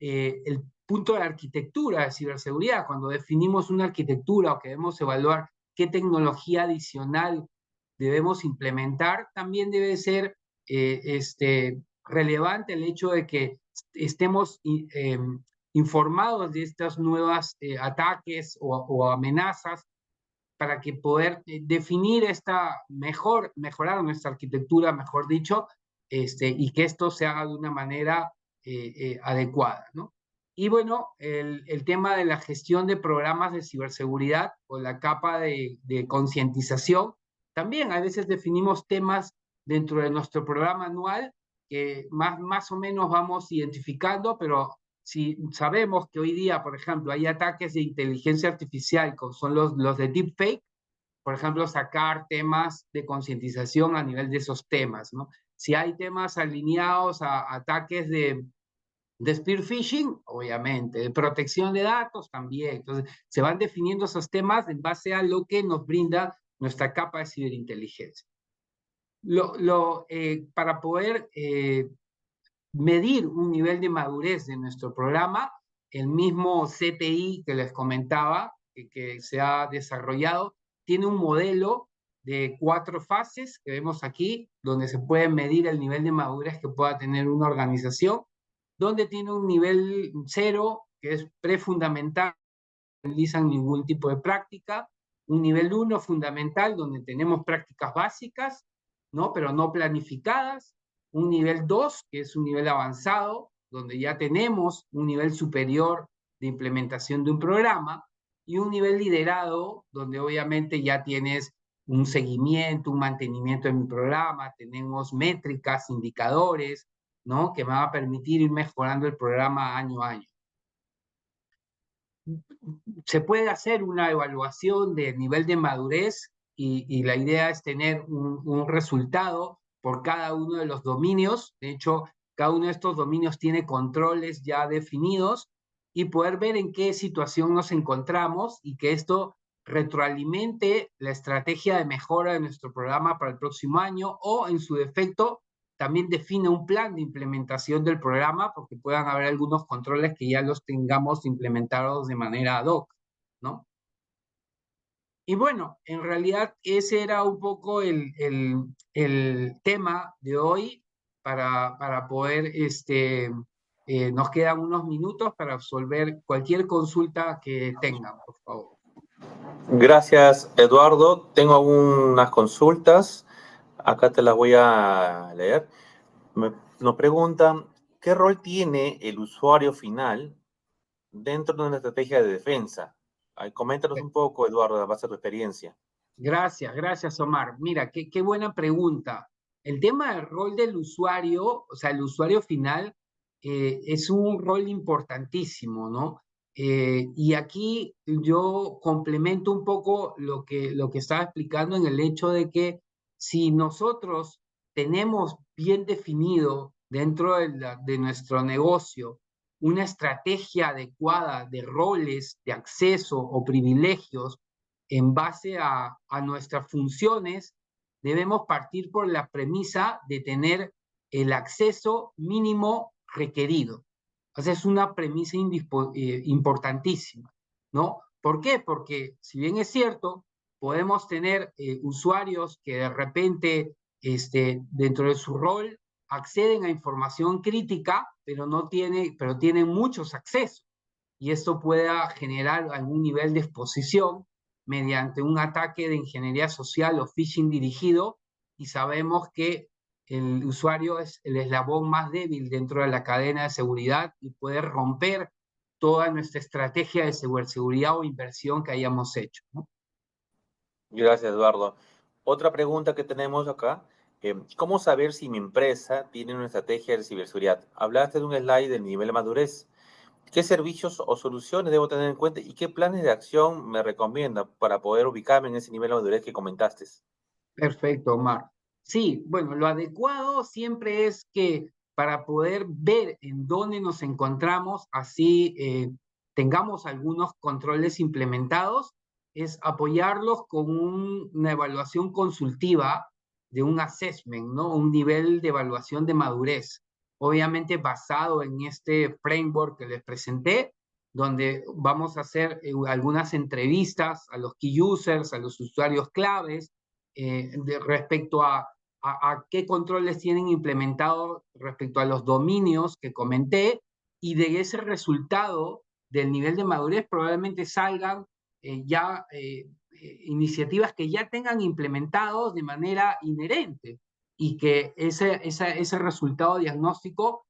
el punto de la arquitectura de ciberseguridad, cuando definimos una arquitectura o queremos evaluar qué tecnología adicional debemos implementar, también debe ser relevante el hecho de que estemos informados de estos nuevos ataques o amenazas para que poder definir mejorar nuestra arquitectura, mejor dicho, y que esto se haga de una manera adecuada, ¿no? Y bueno, el tema de la gestión de programas de ciberseguridad o la capa de concientización, también a veces definimos temas dentro de nuestro programa anual que más o menos vamos identificando, pero si sabemos que hoy día, por ejemplo, hay ataques de inteligencia artificial, como son los de deepfake, por ejemplo, sacar temas de concientización a nivel de esos temas, ¿no? Si hay temas alineados a ataques de spear phishing, obviamente, de protección de datos también. Entonces, se van definiendo esos temas en base a lo que nos brinda nuestra capa de ciberinteligencia. Para poder medir un nivel de madurez de nuestro programa, el mismo CTI que les comentaba, que se ha desarrollado, tiene un modelo de 4 fases que vemos aquí, donde se puede medir el nivel de madurez que pueda tener una organización, donde tiene un nivel 0, que es prefundamental, no realizan ningún tipo de práctica, un nivel 1 fundamental, donde tenemos prácticas básicas, ¿no? Pero no planificadas, un nivel 2, que es un nivel avanzado, donde ya tenemos un nivel superior de implementación de un programa, y un nivel liderado, donde obviamente ya tienes un seguimiento, un mantenimiento de mi programa, tenemos métricas, indicadores, ¿no? Que me van a permitir ir mejorando el programa año a año. Se puede hacer una evaluación de nivel de madurez y la idea es tener un resultado por cada uno de los dominios. De hecho, cada uno de estos dominios tiene controles ya definidos y poder ver en qué situación nos encontramos y que esto retroalimente la estrategia de mejora de nuestro programa para el próximo año o, en su defecto, también define un plan de implementación del programa porque puedan haber algunos controles que ya los tengamos implementados de manera ad hoc, ¿no? Y bueno, en realidad ese era un poco el tema de hoy para poder, nos quedan unos minutos para resolver cualquier consulta que tengan, por favor. Gracias, Eduardo. Tengo algunas consultas. Acá te las voy a leer. Nos preguntan, ¿qué rol tiene el usuario final dentro de una estrategia de defensa? Coméntanos un poco, Eduardo, a base de tu experiencia. Gracias, Omar. Mira, qué buena pregunta. El tema del rol del usuario, o sea, el usuario final, es un rol importantísimo, ¿no? Y aquí yo complemento un poco lo que estaba explicando en el hecho de que si nosotros tenemos bien definido dentro de nuestro negocio una estrategia adecuada de roles, de acceso o privilegios, en base a nuestras funciones, debemos partir por la premisa de tener el acceso mínimo requerido. O sea, es una premisa importantísima, ¿no? ¿Por qué? Porque si bien es cierto, podemos tener usuarios que de repente, dentro de su rol, acceden a información crítica, pero tienen muchos accesos. Y esto pueda generar algún nivel de exposición mediante un ataque de ingeniería social o phishing dirigido, y sabemos que el usuario es el eslabón más débil dentro de la cadena de seguridad y puede romper toda nuestra estrategia de ciberseguridad o inversión que hayamos hecho, ¿no? Gracias, Eduardo. Otra pregunta que tenemos acá, ¿cómo saber si mi empresa tiene una estrategia de ciberseguridad? Hablaste de un slide del nivel de madurez. ¿Qué servicios o soluciones debo tener en cuenta y qué planes de acción me recomienda para poder ubicarme en ese nivel de madurez que comentaste? Perfecto, Omar. Sí, bueno, lo adecuado siempre es que para poder ver en dónde nos encontramos, así tengamos algunos controles implementados, es apoyarlos con una evaluación consultiva de un assessment, ¿no? Un nivel de evaluación de madurez, obviamente basado en este framework que les presenté, donde vamos a hacer algunas entrevistas a los key users, a los usuarios claves, respecto a qué controles tienen implementados respecto a los dominios que comenté, y de ese resultado del nivel de madurez probablemente salgan iniciativas que ya tengan implementados de manera inherente y que ese resultado diagnóstico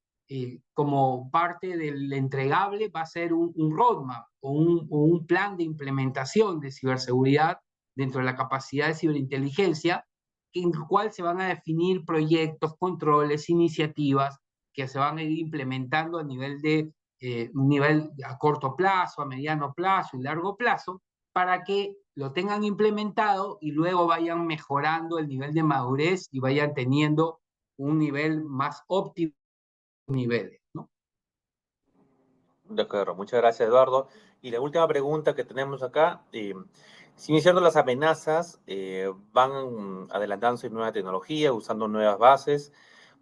como parte del entregable va a ser un roadmap o un plan de implementación de ciberseguridad dentro de la capacidad de ciberinteligencia, en el cual se van a definir proyectos, controles, iniciativas que se van a ir implementando a nivel un nivel a corto plazo, a mediano plazo y largo plazo, para que lo tengan implementado y luego vayan mejorando el nivel de madurez y vayan teniendo un nivel más óptimo de niveles, ¿no? De acuerdo, muchas gracias, Eduardo. Y la última pregunta que tenemos acá, si bien es cierto, las amenazas van adelantándose en nueva tecnología, usando nuevas bases,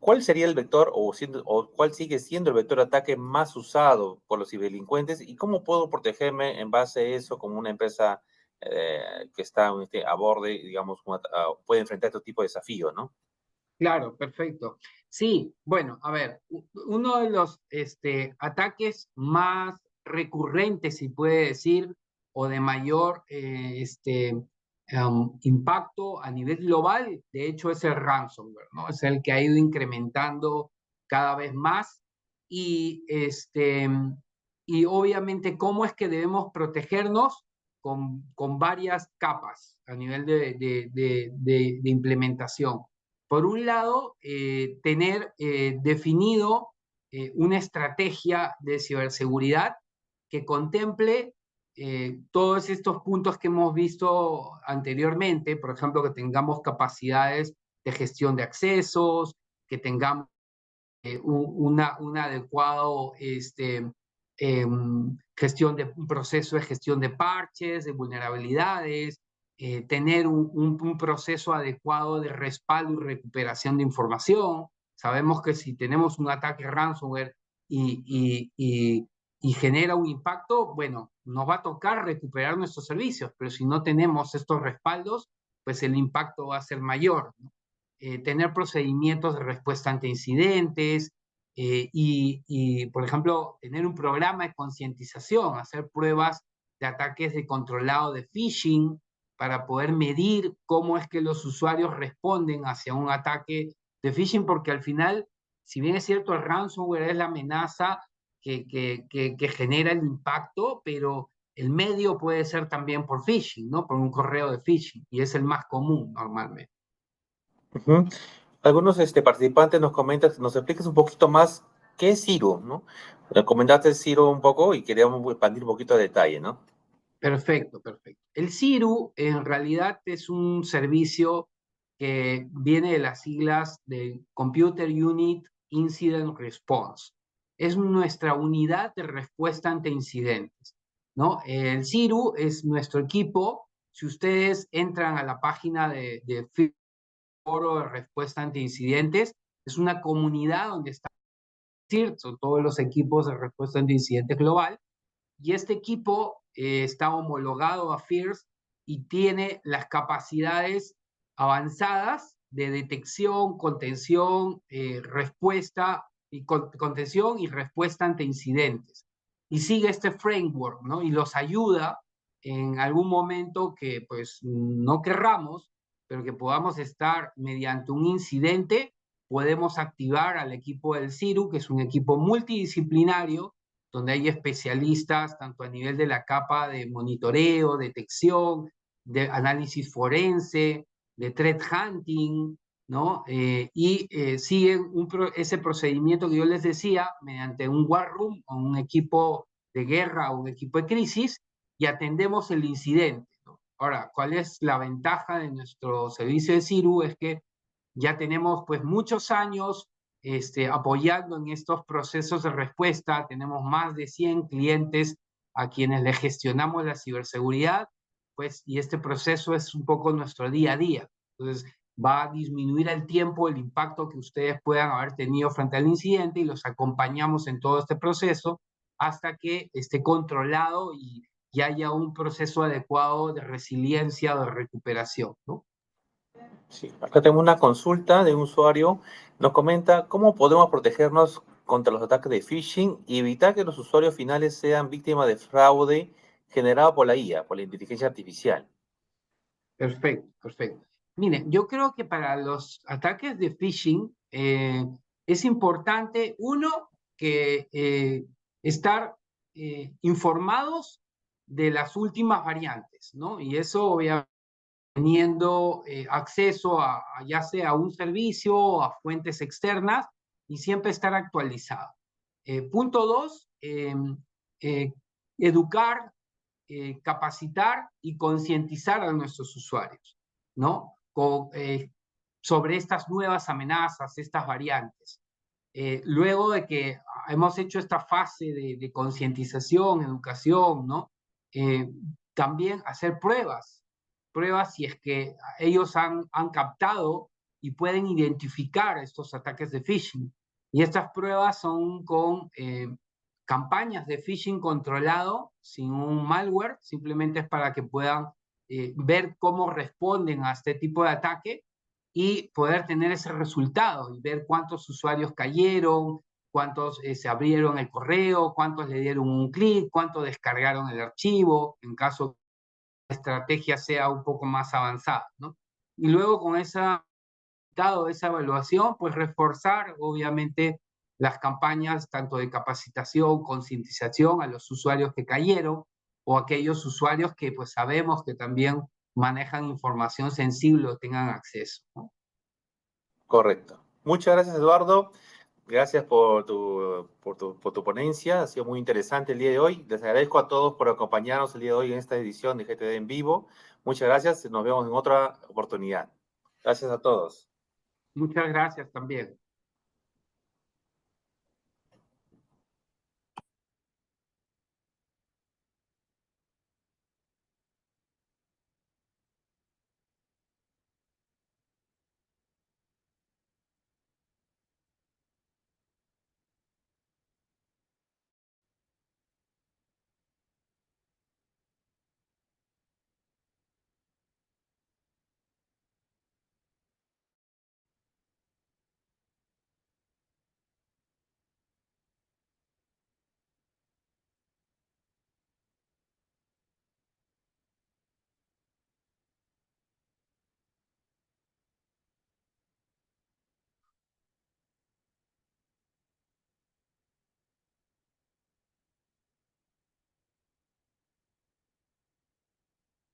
¿cuál sería el vector o cuál sigue siendo el vector de ataque más usado por los ciberdelincuentes y cómo puedo protegerme en base a eso como una empresa que está a borde, digamos, puede enfrentar este tipo de desafíos, ¿no? Claro, perfecto. Sí, bueno, a ver, uno de los ataques más recurrentes, si puede decir, o de mayor impacto a nivel global, de hecho, es el ransomware, ¿no? Es el que ha ido incrementando cada vez más y, y obviamente, ¿cómo es que debemos protegernos? con varias capas a nivel de implementación. Por un lado, tener definido una estrategia de ciberseguridad que contemple todos estos puntos que hemos visto anteriormente, por ejemplo, que tengamos capacidades de gestión de accesos, que tengamos un adecuado un proceso de gestión de parches, de vulnerabilidades, tener un proceso adecuado de respaldo y recuperación de información. Sabemos que si tenemos un ataque ransomware y genera un impacto, bueno, nos va a tocar recuperar nuestros servicios, pero si no tenemos estos respaldos, pues el impacto va a ser mayor, ¿no? Tener procedimientos de respuesta ante incidentes por ejemplo, tener un programa de concientización, hacer pruebas de ataques de controlado de phishing para poder medir cómo es que los usuarios responden hacia un ataque de phishing, porque al final, si bien es cierto, el ransomware es la amenaza que genera el impacto, pero el medio puede ser también por phishing, ¿no? Por un correo de phishing, y es el más común normalmente. Ujú. Algunos participantes nos comentan, nos explicas un poquito más qué es Zero, ¿no? Comentaste Zero un poco y queríamos expandir un poquito de detalle, ¿no? Perfecto, perfecto. El CIRU en realidad es un servicio que viene de las siglas de Computer Unit Incident Response. Es nuestra unidad de respuesta ante incidentes, ¿no? El CIRU es nuestro equipo. Si ustedes entran a la página de Foro de Respuesta ante Incidentes, es una comunidad donde están todos los equipos de respuesta ante incidentes global. Y este equipo está homologado a FIRS y tiene las capacidades avanzadas de detección, contención, respuesta y contención y respuesta ante incidentes. Y sigue este framework, ¿no? Y los ayuda en algún momento que pues no querramos, pero que podamos estar mediante un incidente, podemos activar al equipo del CIRU, que es un equipo multidisciplinario, donde hay especialistas tanto a nivel de la capa de monitoreo, detección, de análisis forense, de threat hunting, ¿no? Siguen ese procedimiento que yo les decía mediante un war room o un equipo de guerra o un equipo de crisis y atendemos el incidente, ¿no? Ahora, ¿cuál es la ventaja de nuestro servicio de CIRU? Es que ya tenemos pues muchos años apoyando en estos procesos de respuesta. Tenemos más de 100 clientes a quienes le gestionamos la ciberseguridad, pues, y este proceso es un poco nuestro día a día. Entonces, va a disminuir el tiempo, el impacto que ustedes puedan haber tenido frente al incidente y los acompañamos en todo este proceso hasta que esté controlado y haya un proceso adecuado de resiliencia o de recuperación, ¿no? Sí, acá tengo una consulta de un usuario. Nos comenta cómo podemos protegernos contra los ataques de phishing y evitar que los usuarios finales sean víctimas de fraude generado por la IA, por la inteligencia artificial. Perfecto, perfecto. Miren, yo creo que para los ataques de phishing es importante, uno, que estar informados de las últimas variantes, ¿no? Y eso obviamente teniendo acceso ya sea a un servicio o a fuentes externas y siempre estar actualizado. Punto dos, educar, capacitar y concientizar a nuestros usuarios, ¿no? Sobre estas nuevas amenazas, estas variantes. Luego de que hemos hecho esta fase de concientización, educación, ¿no? También hacer pruebas si es que ellos han captado y pueden identificar estos ataques de phishing. Y estas pruebas son con campañas de phishing controlado, sin un malware, simplemente es para que puedan ver cómo responden a este tipo de ataque y poder tener ese resultado y ver cuántos usuarios cayeron, cuántos se abrieron el correo, cuántos le dieron un clic, cuántos descargaron el archivo, en caso la estrategia sea un poco más avanzada, ¿no? Y luego con esa evaluación, pues reforzar obviamente las campañas tanto de capacitación, concientización a los usuarios que cayeron o aquellos usuarios que pues sabemos que también manejan información sensible o tengan acceso, ¿no? Correcto. Muchas gracias, Eduardo. Gracias por tu ponencia. Ha sido muy interesante el día de hoy. Les agradezco a todos por acompañarnos el día de hoy en esta edición de GTD en vivo. Muchas gracias. Nos vemos en otra oportunidad. Gracias a todos. Muchas gracias también.